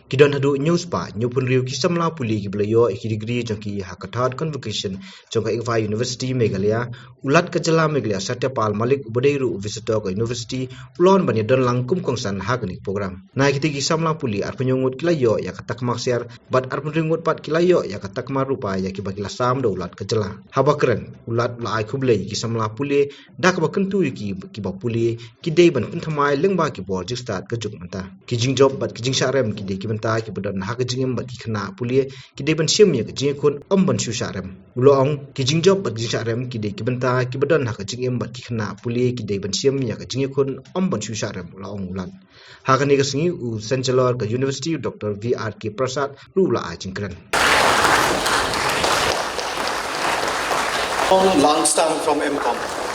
Kidon hadu news pa nyupun riu kisam la puli ki belayo ki degree jangki hakatat convocation jangka Ingva University Meghalaya ulat kejala Meghalaya Satyapal Malik Ubadairu visitor ke university ulon bani don langkum kongsan hagani program. Na kiti kisam la puli ar penyungut kilayo ya katak maksiar bat ar penringut pat kilayo ya katak marupa ya ki bagi lasam do ulat kejala. Haba keren ulat la ai kublai kisam la puli dak ba kentu ki ba puli ki dei ban penthamai lengba ki bor jik start kejuk menta. Ki jing job bat ki jing sharem ki dei ki ta ki badan ha kejing bat ki khna pulie ki de ban sim ya kejing kun ban shu sharem ulo ong ki jing job bat ki sharem ki de ki banta ki badan ha kejing bat ki khna pulie ki de ban sim ya kejing kun ban shu sharem ulo ong ulan ha kan ni kasingi u chancellor ka university Dr. VRK Prasad rula a jingkran Langstam from MCOM.